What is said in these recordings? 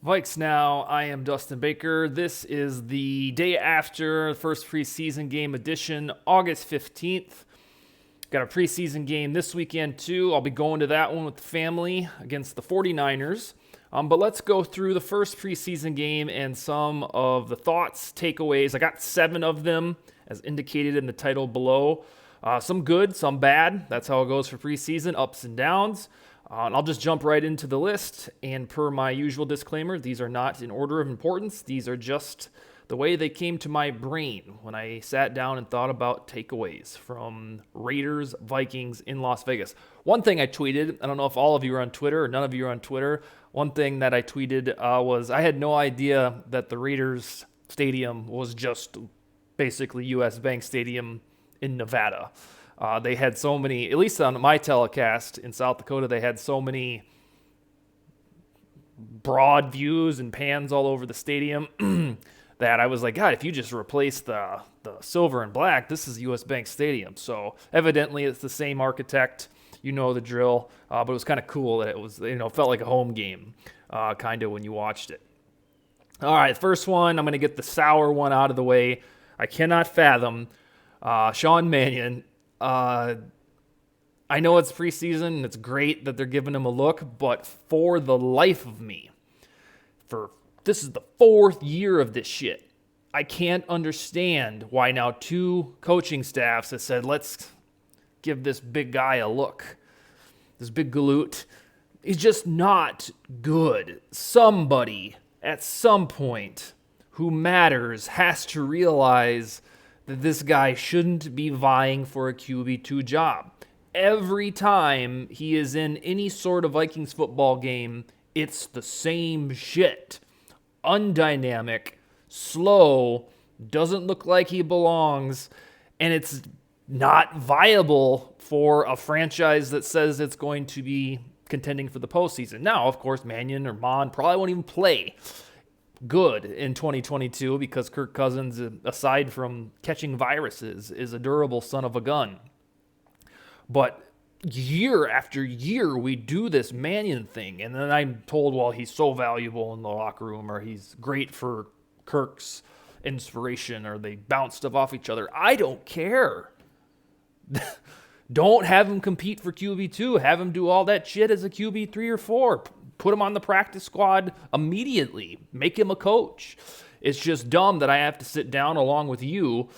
VikesNow, I am Dustin Baker. This is the day after the first preseason game edition, August 15th. Got a preseason game this weekend too. I'll be going to that one with the family against the 49ers. But let's go through the first preseason game and some of the thoughts, takeaways. I got 7 of them as indicated in the title below. Some good, some bad. That's how it goes for preseason, ups and downs. And I'll just jump right into the list. And per my usual disclaimer, these are not in order of importance. These are just the way they came to my brain when I sat down and thought about takeaways from Raiders, Vikings in Las Vegas. One thing I tweeted, I don't know if all of you are on Twitter or none of you are on Twitter. One thing that I tweeted was I had no idea that the Raiders stadium was just basically US Bank Stadium in Nevada. They had so many, at least on my telecast in South Dakota, they had so many broad views and pans all over the stadium that I was like, God, if you just replace the silver and black, this is US Bank Stadium. So evidently it's the same architect. You know the drill. But it was kind of cool that it was, felt like a home game kind of when you watched it. All right, first one, I'm going to get the sour one out of the way. I cannot fathom Sean Mannion. I know it's preseason and it's great that they're giving him a look, but for the life of me, this is the 4th year of this shit. I can't understand why now 2 coaching staffs have said, let's give this big guy a look. This big galoot. He's just not good. Somebody at some point who matters has to realize that this guy shouldn't be vying for a QB2 job. Every time he is in any sort of Vikings football game, it's the same shit. Undynamic, slow, doesn't look like he belongs, and it's not viable for a franchise that says it's going to be contending for the postseason. Now, of course, Mannion or Mond probably won't even play good in 2022 because Kirk Cousins, aside from catching viruses, is a durable son of a gun. But year after year, we do this Mannion thing, and then I'm told, well, he's so valuable in the locker room, or he's great for Kirk's inspiration, or they bounce stuff off each other. I don't care. Don't have him compete for QB2. Have him do all that shit as a QB3 or 4. Put him on the practice squad immediately. Make him a coach. It's just dumb that I have to sit down along with you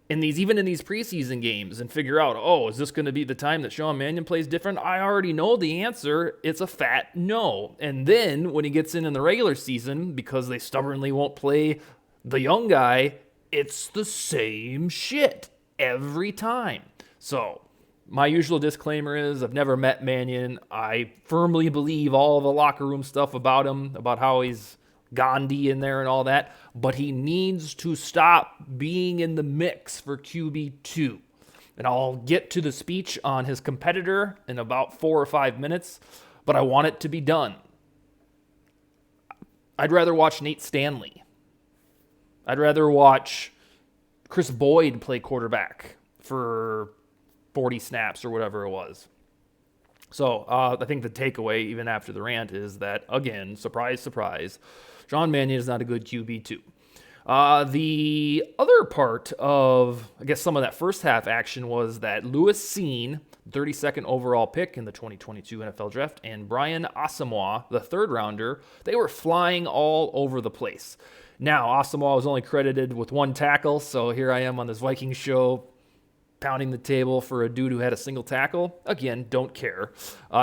even in these preseason games and figure out, is this going to be the time that Sean Mannion plays different? I already know the answer. It's a fat no. And then when he gets in the regular season, because they stubbornly won't play the young guy, it's the same shit every time. So my usual disclaimer is I've never met Mannion. I firmly believe all the locker room stuff about him, about how he's Gandhi in there and all that, but he needs to stop being in the mix for QB2. And I'll get to the speech on his competitor in about 4 or 5 minutes, but I want it to be done. I'd rather watch Nate Stanley. I'd rather watch Chris Boyd play quarterback for 40 snaps or whatever it was. So I think the takeaway, even after the rant, is that, again, surprise, surprise, Sean Mannion is not a good QB2. The other part of, I guess, some of that first half action was that Lewis Cine, 32nd overall pick in the 2022 NFL Draft, and Brian Asamoah, the 3rd rounder, they were flying all over the place. Now, Asamoah was only credited with 1 tackle, so here I am on this Vikings show pounding the table for a dude who had a single tackle. Again, don't care.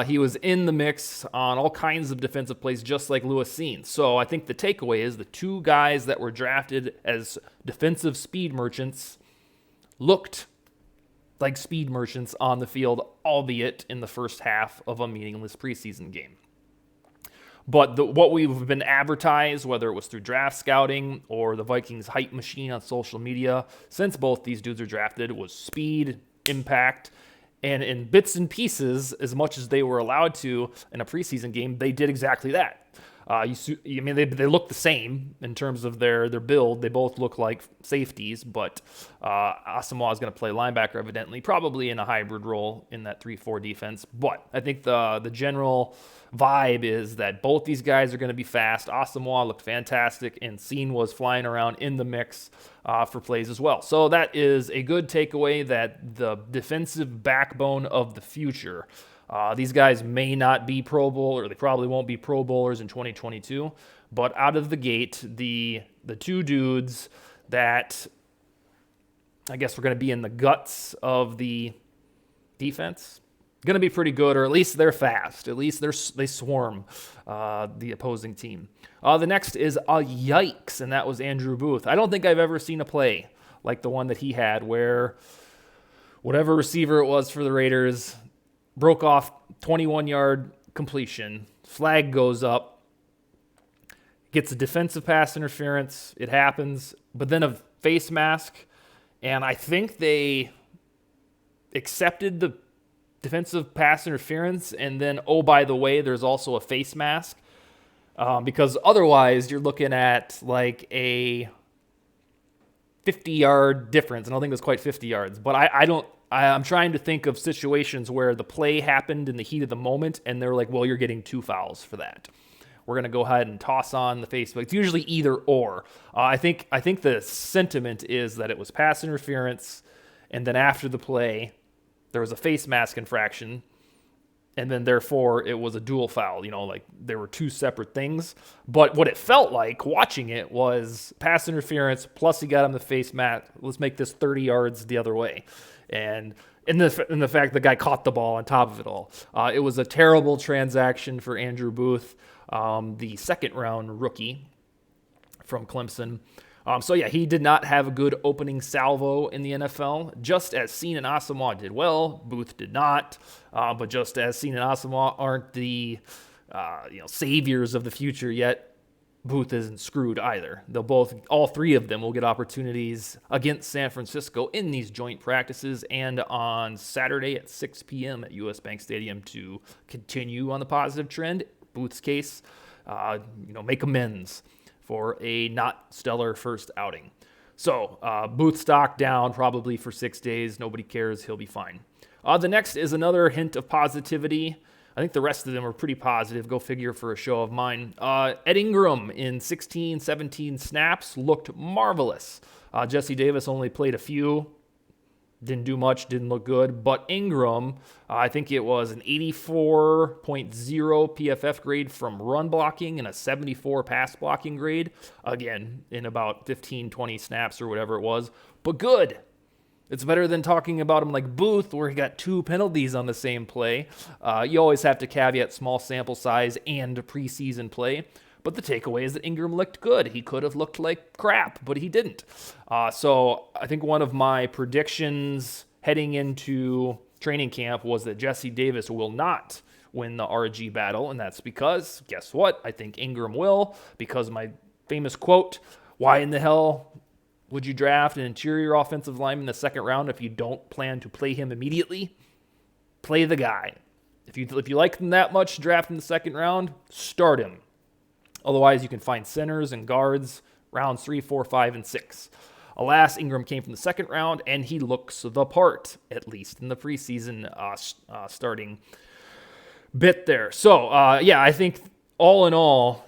He was in the mix on all kinds of defensive plays, just like Lewis Cine. So I think the takeaway is the 2 guys that were drafted as defensive speed merchants looked like speed merchants on the field, albeit in the first half of a meaningless preseason game. But what we've been advertised, whether it was through draft scouting or the Vikings hype machine on social media, since both these dudes are drafted, was speed, impact, and in bits and pieces, as much as they were allowed to in a preseason game, they did exactly that. I mean, they look the same in terms of their build. They both look like safeties, but Asamoah is going to play linebacker, evidently, probably in a hybrid role in that 3-4 defense. But I think the general vibe is that both these guys are going to be fast. Asamoah looked fantastic, and Scene was flying around in the mix for plays as well. So that is a good takeaway that the defensive backbone of the future. These guys may not be Pro Bowl, or they probably won't be Pro Bowlers in 2022, but out of the gate, the two dudes that I guess we're going to be in the guts of the defense, going to be pretty good, or at least they're fast. At least they swarm the opposing team. The next is a yikes, and that was Andrew Booth. I don't think I've ever seen a play like the one that he had where whatever receiver it was for the Raiders broke off 21-yard completion. Flag goes up. Gets a defensive pass interference. It happens. But then a face mask. And I think they accepted the defensive pass interference. And then, oh, by the way, there's also a face mask. Because otherwise, you're looking at like a 50-yard difference. I don't think it was quite 50 yards. But I'm trying to think of situations where the play happened in the heat of the moment, and they're like, well, you're getting 2 fouls for that. We're going to go ahead and toss on the face. But it's usually either or. I think the sentiment is that it was pass interference, and then after the play, there was a face mask infraction, and then therefore it was a dual foul. Like there were 2 separate things. But what it felt like watching it was pass interference, plus he got him the face mask. Let's make this 30 yards the other way. And in the fact the guy caught the ball on top of it all. It was a terrible transaction for Andrew Booth, the second-round rookie from Clemson. So, yeah, he did not have a good opening salvo in the NFL. Just as Scene and Asamoah did well, Booth did not. But just as Scene and Asamoah aren't the saviors of the future yet, Booth isn't screwed either. All 3 of them will get opportunities against San Francisco in these joint practices and on Saturday at 6 p.m. at US Bank Stadium to continue on the positive trend. Booth's case, make amends for a not stellar first outing. So Booth stock down probably for 6 days. Nobody cares. He'll be fine. The next is another hint of positivity. I think the rest of them are pretty positive. Go figure for a show of mine. Ed Ingram in 16, 17 snaps looked marvelous. Jesse Davis only played a few. Didn't do much, didn't look good. But Ingram, I think it was an 84.0 PFF grade from run blocking and a 74 pass blocking grade. Again, in about 15, 20 snaps or whatever it was. But good. It's better than talking about him like Booth, where he got 2 penalties on the same play. You always have to caveat small sample size and preseason play. But the takeaway is that Ingram looked good. He could have looked like crap, but he didn't. So I think one of my predictions heading into training camp was that Jesse Davis will not win the RG battle. And that's because, guess what? I think Ingram will, because my famous quote, why in the hell would you draft an interior offensive lineman in the second round if you don't plan to play him immediately? Play the guy. If you like him that much, draft him in the second round, start him. Otherwise, you can find centers and guards rounds 3, 4, 5, and 6. Alas, Ingram came from the second round, and he looks the part, at least in the preseason starting bit there. So, I think all in all,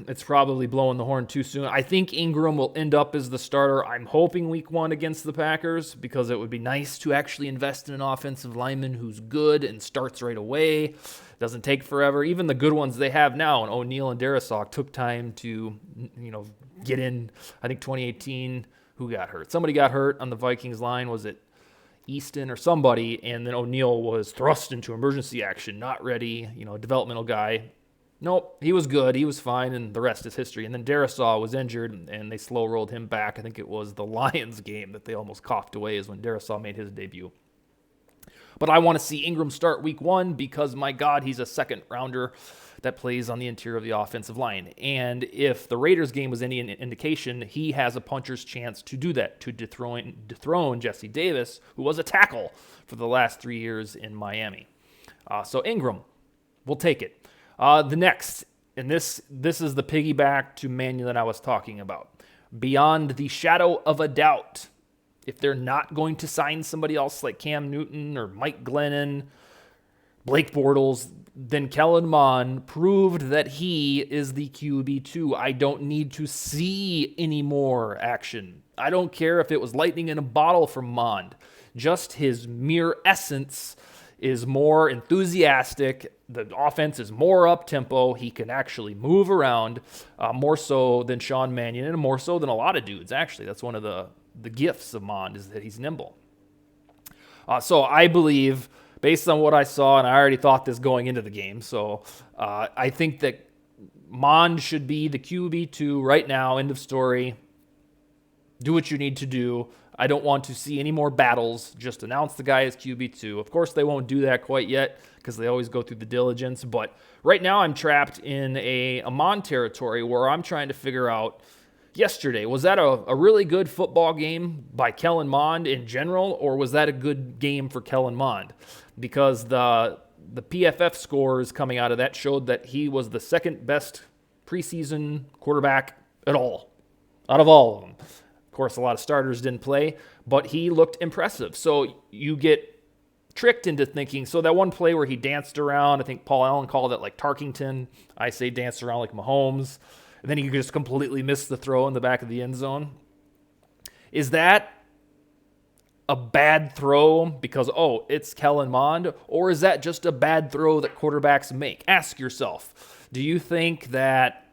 it's probably blowing the horn too soon. I think Ingram will end up as the starter. I'm hoping week 1 against the Packers because it would be nice to actually invest in an offensive lineman who's good and starts right away. Doesn't take forever. Even the good ones they have now, and O'Neal and Darisaw, took time to, get in. I think 2018, who got hurt? Somebody got hurt on the Vikings line. Was it Easton or somebody? And then O'Neal was thrust into emergency action, not ready, developmental guy. Nope, he was good. He was fine, and the rest is history. And then Darisaw was injured, and they slow-rolled him back. I think it was the Lions game that they almost coughed away is when Darisaw made his debut. But I want to see Ingram start week 1 because, my God, he's a second-rounder that plays on the interior of the offensive line. And if the Raiders game was any indication, he has a puncher's chance to do that, to dethrone Jesse Davis, who was a tackle for the last 3 years in Miami. So Ingram, we'll take it. The next, and this is the piggyback to Mannion that I was talking about. Beyond the shadow of a doubt, if they're not going to sign somebody else like Cam Newton or Mike Glennon, Blake Bortles, then Kellen Mond proved that he is the QB2. I don't need to see any more action. I don't care if it was lightning in a bottle from Mond. Just his mere essence is more enthusiastic. The offense is more up-tempo. He can actually move around more so than Sean Mannion and more so than a lot of dudes, actually. That's one of the gifts of Mond is that he's nimble. So I believe, based on what I saw, and I already thought this going into the game, so I think that Mond should be the QB2 right now, end of story. Do what you need to do. I don't want to see any more battles. Just announce the guy as QB2. Of course, they won't do that quite yet because they always go through the diligence. But right now, I'm trapped in a Mond territory where I'm trying to figure out, yesterday, was that a really good football game by Kellen Mond in general, or was that a good game for Kellen Mond? Because the PFF scores coming out of that showed that he was the second best preseason quarterback out of all of them. Of course, a lot of starters didn't play, but he looked impressive. So you get tricked into thinking, so that one play where he danced around, I think Paul Allen called it like Tarkington. I say danced around like Mahomes. And then he just completely missed the throw in the back of the end zone. Is that a bad throw because, it's Kellen Mond? Or is that just a bad throw that quarterbacks make? Ask yourself, do you think that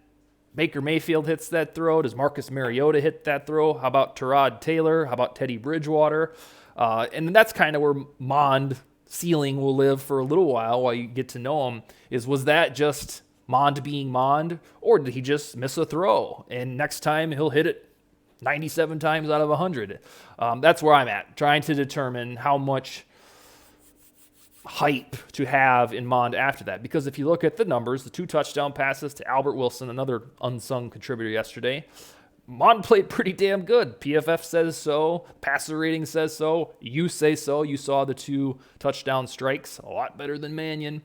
Baker Mayfield hits that throw? Does Marcus Mariota hit that throw? How about Tyrod Taylor? How about Teddy Bridgewater? And that's kind of where Mond ceiling will live for a little while you get to know him, was that just Mond being Mond, or did he just miss a throw? And next time he'll hit it 97 times out of 100. That's where I'm at, trying to determine how much hype to have in Mond after that. Because if you look at the numbers, the 2 touchdown passes to Albert Wilson, another unsung contributor yesterday, Mond played pretty damn good. PFF says so. Passer rating says so. You say so. You saw the 2 touchdown strikes. A lot better than Mannion.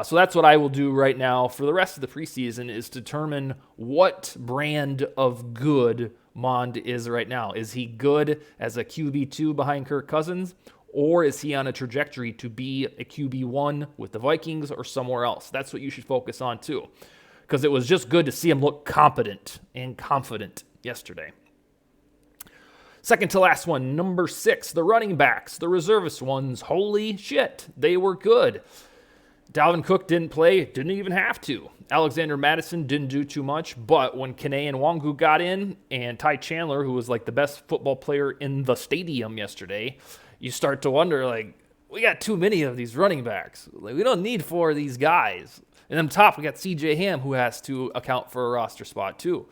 So that's what I will do right now for the rest of the preseason, is determine what brand of good Mond is right now. Is he good as a QB2 behind Kirk Cousins? Or is he on a trajectory to be a QB1 with the Vikings or somewhere else? That's what you should focus on too. Because it was just good to see him look competent and confident yesterday. Second to last one, number 6, the running backs, the reservist ones. Holy shit, they were good. Dalvin Cook didn't play, didn't even have to. Alexander Mattison didn't do too much, but when Kene and Nwangu got in, and Ty Chandler, who was like the best football player in the stadium yesterday, you start to wonder, like, we got too many of these running backs. Like, we don't need 4 of these guys. And then top, we got CJ Ham, who has to account for a roster spot too.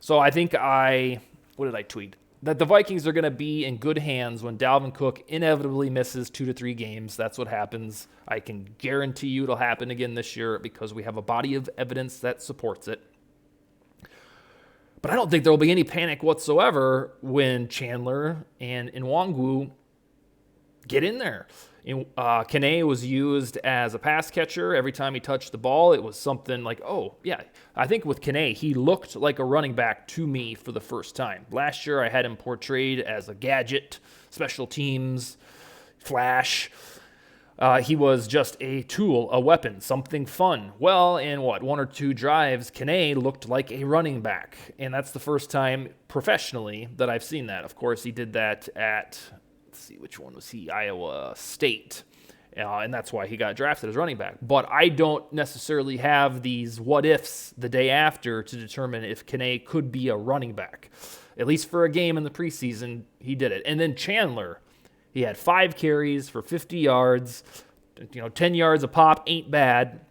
So I think what did I tweet? That the Vikings are going to be in good hands when Dalvin Cook inevitably misses 2 to 3 games. That's what happens. I can guarantee you it'll happen again this year because we have a body of evidence that supports it. But I don't think there will be any panic whatsoever when Chandler and Nwangu get in there. Kene was used as a pass catcher. Every time he touched the ball, it was something like, I think with Kene, he looked like a running back to me for the first time. Last year, I had him portrayed as a gadget, special teams, flash. He was just a tool, a weapon, something fun. Well, in 1 or 2 drives, Kene looked like a running back. And that's the first time professionally that I've seen that. Of course, he did that at, let's see, which one was he? Iowa State. And that's why he got drafted as running back. But I don't necessarily have these what-ifs the day after to determine if Kene could be a running back. At least for a game in the preseason, he did it. And then Chandler, he had 5 carries for 50 yards. 10 yards a pop ain't bad.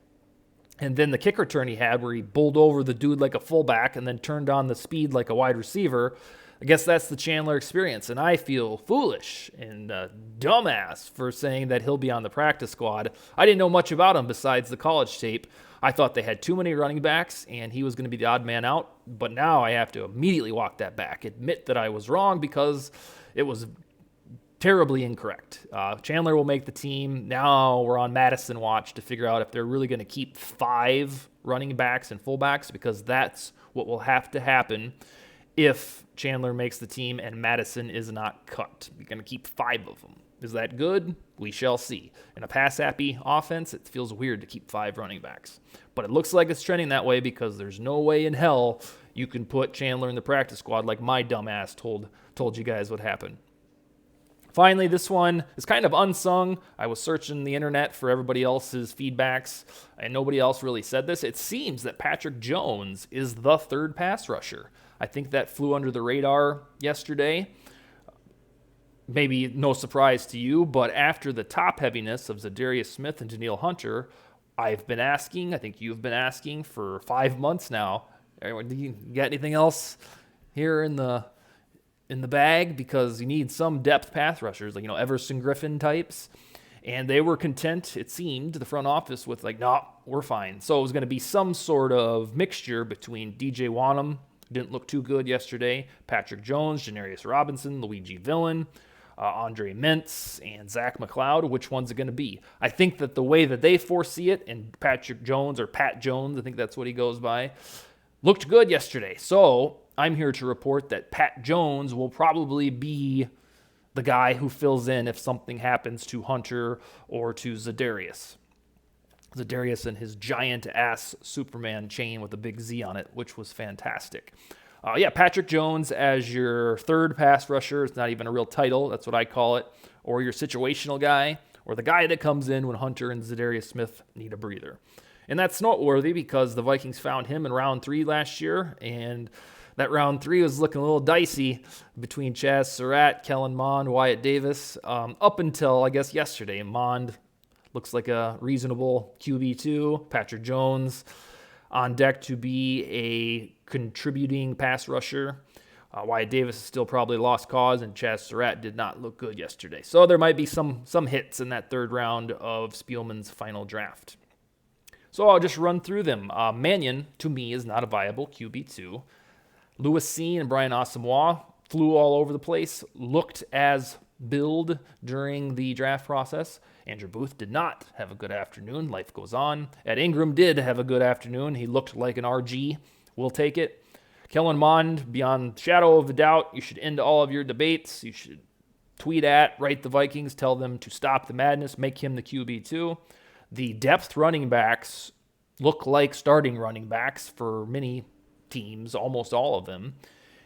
And then the kick return he had where he bowled over the dude like a fullback and then turned on the speed like a wide receiver. I guess that's the Chandler experience, and I feel foolish and dumbass for saying that he'll be on the practice squad. I didn't know much about him besides the college tape. I thought they had too many running backs, and he was going to be the odd man out, but now I have to immediately walk that back, admit that I was wrong because it was terribly incorrect. Chandler will make the team. Now we're on Madison watch to figure out if they're really going to keep 5 running backs and fullbacks, because that's what will have to happen if Chandler makes the team and Madison is not cut. You're going to keep 5 of them. Is that good? We shall see. In a pass-happy offense, it feels weird to keep 5 running backs. But it looks like it's trending that way, because there's no way in hell you can put Chandler in the practice squad like my dumbass told you guys would happen. Finally, this one is kind of unsung. I was searching the internet for everybody else's feedbacks, and nobody else really said this. It seems that Patrick Jones is the 3rd pass rusher. I think that flew under the radar yesterday. Maybe no surprise to you, but after the top heaviness of Zadarius Smith and Danielle Hunter, I've been asking, I think you've been asking for 5 months now, do you got anything else here in the bag? Because you need some depth pass rushers, like, Everson Griffin types. And they were content, it seemed, the front office with no, we're fine. So it was going to be some sort of mixture between DJ Wanham, didn't look too good yesterday, Patrick Jones, Janarius Robinson, Luigi Villan, Andre Mintz, and Zach McLeod. Which one's it going to be? I think that the way that they foresee it, and Patrick Jones, or Pat Jones, I think that's what he goes by, looked good yesterday. So I'm here to report that Pat Jones will probably be the guy who fills in if something happens to Hunter or to Zadarius. Zadarius and his giant-ass Superman chain with a big Z on it, which was fantastic. Patrick Jones as your 3rd pass rusher. It's not even a real title. That's what I call it. Or your situational guy, or the guy that comes in when Hunter and Zadarius Smith need a breather. And that's noteworthy because the Vikings found him in round 3 last year, and that round 3 was looking a little dicey between Chaz Surratt, Kellen Mond, Wyatt Davis, up until, I guess, yesterday. Mond looks like a reasonable QB2. Patrick Jones on deck to be a contributing pass rusher. Wyatt Davis is still probably lost cause, and Chaz Surratt did not look good yesterday. So there might be some hits in that 3rd round of Spielman's final draft. So I'll just run through them. Mannion, to me, is not a viable QB2. Louis Cine and Brian Asamoah flew all over the place, looked as billed during the draft process. Andrew Booth did not have a good afternoon. Life goes on. Ed Ingram did have a good afternoon. He looked like an RG. We'll take it. Kellen Mond, beyond shadow of a doubt, you should end all of your debates. You should tweet at, write the Vikings, tell them to stop the madness, make him the QB2. The depth running backs look like starting running backs for many teams, almost all of them.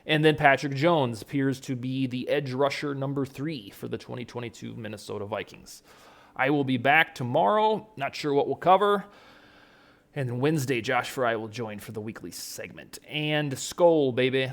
And then Patrick Jones appears to be the edge rusher number 3 for the 2022 Minnesota Vikings. I will be back tomorrow. Not sure what we'll cover. And then Wednesday, Josh Fry will join for the weekly segment. And Skol, baby.